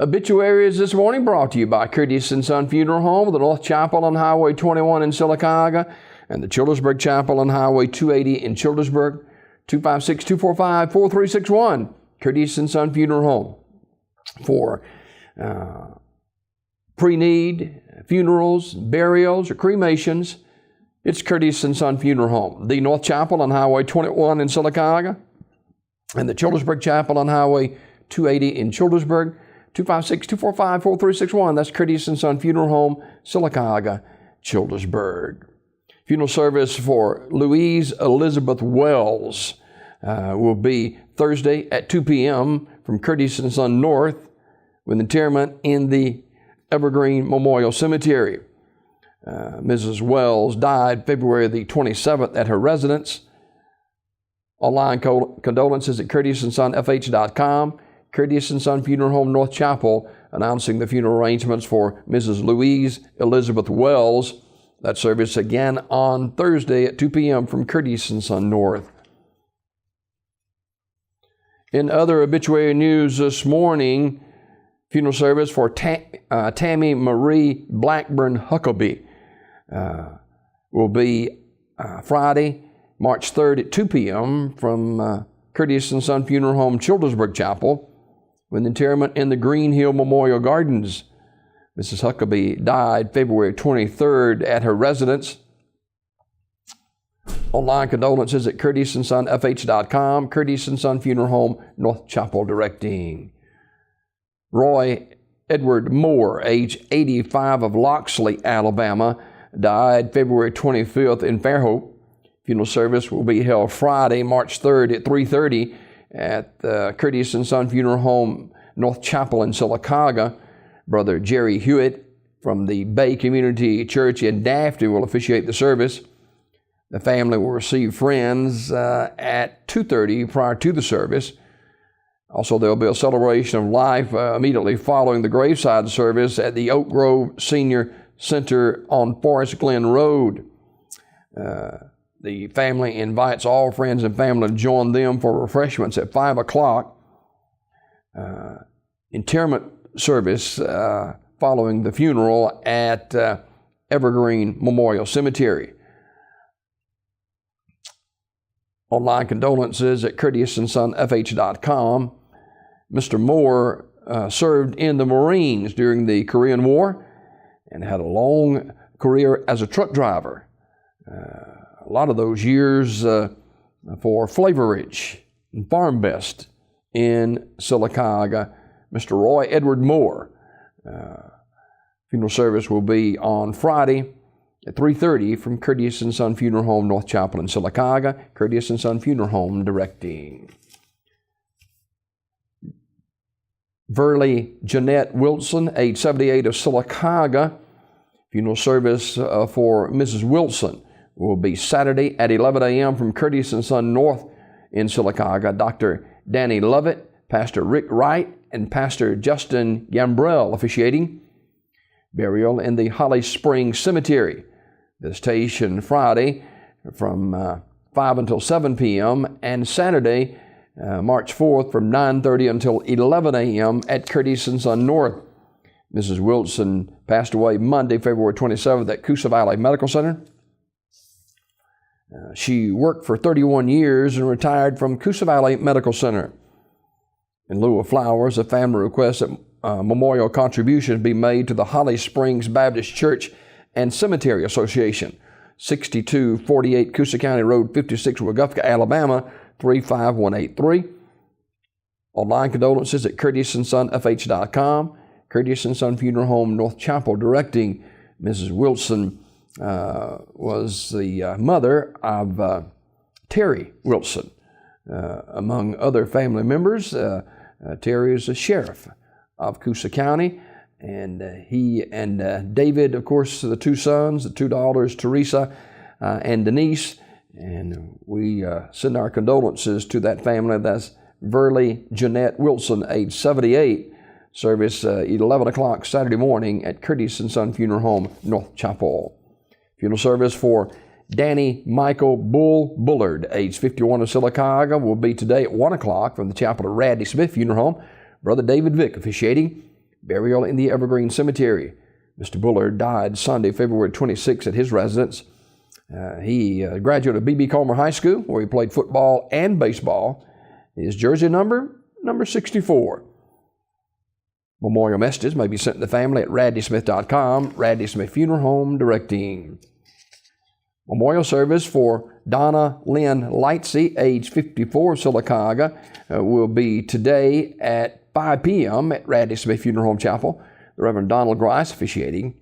Obituaries this morning brought to you by Curtis & Son Funeral Home, the North Chapel on Highway 21 in Sylacauga, and the Childersburg Chapel on Highway 280 in Childersburg. 256-245-4361, Curtis & Son Funeral Home. For pre-need, funerals, burials, or cremations, it's Curtis & Son Funeral Home. The North Chapel on Highway 21 in Sylacauga, and the Childersburg Chapel on Highway 280 in Childersburg. 256-245-4361. That's Curtis & Son Funeral Home, Sylacauga, Childersburg. Funeral service for Louise Elizabeth Wells will be Thursday at 2 p.m. from Curtis & Son North, with interment in the Evergreen Memorial Cemetery. Mrs. Wells died February the 27th at her residence. Online condolences at curtisonfh.com. Curtis & Son Funeral Home, North Chapel, announcing the funeral arrangements for Mrs. Louise Elizabeth Wells. That service again on Thursday at 2 p.m. from Curtis & Son North. In other obituary news this morning, funeral service for Tammy Marie Blackburn Huckabee will be Friday, March 3rd at 2 p.m. from Curtis & Son Funeral Home, Childersburg Chapel, with interment in the Green Hill Memorial Gardens. Mrs. Huckabee died February 23rd at her residence. Online condolences at curtisonfh.com. Curtis & Son Funeral Home, North Chapel, directing. Roy Edward Moore, age 85, of Loxley, Alabama, died February 25th in Fairhope. Funeral service will be held Friday, March 3rd at 3:30 at the Curtis & Son Funeral Home, North Chapel in Sylacauga. Brother Jerry Hewitt from the Bay Community Church in Daphne will officiate the service. The family will receive friends at 2:30 prior to the service. Also, there will be a celebration of life immediately following the graveside service at the Oak Grove Senior Center on Forest Glen Road. The family invites all friends and family to join them for refreshments at 5 o'clock. Interment service following the funeral at Evergreen Memorial Cemetery. Online condolences at curtisonfh.com. Mr. Moore served in the Marines during the Korean War and had a long career as a truck driver. A lot of those years for Flavor Ridge and Farm Best in Sylacauga. Mr. Roy Edward Moore. Funeral service will be on Friday at 3:30 from Curtis & Son Funeral Home, North Chapel in Sylacauga. Curtis & Son Funeral Home directing. Verley Jeanette Wilson, age 78, of Sylacauga. Funeral service for Mrs. Wilson will be Saturday at 11 a.m. from Curtis & Son North in Sylacauga. Dr. Danny Lovett, Pastor Rick Wright, and Pastor Justin Gambrell officiating. Burial in the Holly Springs Cemetery. Visitation Friday from 5 until 7 p.m. and Saturday, March 4th from 9:30 until 11 a.m. at Curtis & Son North. Mrs. Wilson passed away Monday, February 27th at Coosa Valley Medical Center. She worked for 31 years and retired from Coosa Valley Medical Center. In lieu of flowers, the family requests that memorial contributions be made to the Holly Springs Baptist Church and Cemetery Association, 6248 Coosa County Road 56, Weguffka, Alabama, 35183. Online condolences at curtisonfh.com. Curtis & Son Funeral Home, North Chapel, directing. Mrs. Wilson was the mother of Terry Wilson. Among other family members, Terry is a sheriff of Coosa County, and he and David, of course, the two sons, the two daughters, Teresa and Denise, and we send our condolences to that family. That's Verley Jeanette Wilson, age 78, service 11 o'clock Saturday morning at Curtis & Son Funeral Home, North Chapel. Funeral service for Danny Michael Bullard, age 51, of Sylacauga, will be today at 1 o'clock from the chapel of Radley Smith Funeral Home. Brother David Vick officiating. burial in the Evergreen Cemetery. Mr. Bullard died Sunday, February 26 at his residence. He graduated of B.B. Comer High School, where he played football and baseball. His jersey number 64. Memorial messages may be sent to the family at radleysmith.com, Radley Smith Funeral Home directing. Memorial service for Donna Lynn Lightsey, age 54, Sylacauga, will be today at 5 p.m. at Radley Smith Funeral Home Chapel. The Reverend Donald Grice officiating.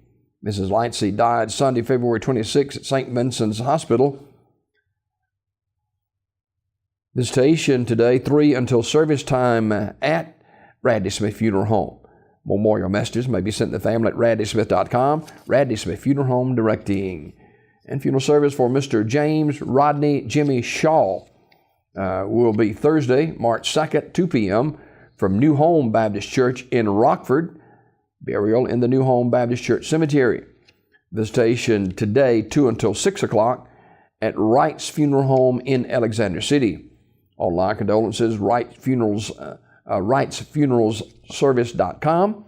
Mrs. Lightsey died Sunday, February 26 at St. Vincent's Hospital. Visitation today, 3 until service time at Radley Smith Funeral Home. Memorial messages may be sent to the family at radleysmith.com, Radley Smith Funeral Home directing. And funeral service for Mr. James Rodney Jimmy Shaw will be Thursday, March 2nd, 2 p.m. from New Home Baptist Church in Rockford. Burial in the New Home Baptist Church Cemetery. Visitation today, 2 until 6 o'clock at Wright's Funeral Home in Alexander City. Online condolences, wrightsfuneralsservice.com.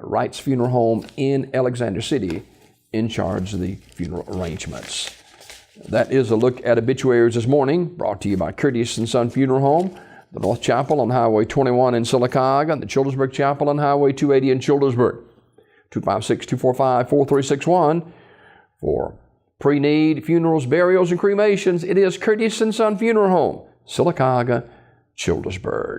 Wright's Funeral Home in Alexander City in charge of the funeral arrangements. That is a look at obituaries this morning, brought to you by Curtis & Son Funeral Home, the North Chapel on Highway 21 in Sylacauga, and the Childersburg Chapel on Highway 280 in Childersburg. 256-245-4361 for pre-need funerals, burials, and cremations. It is Curtis & Son Funeral Home, Sylacauga, Childersburg.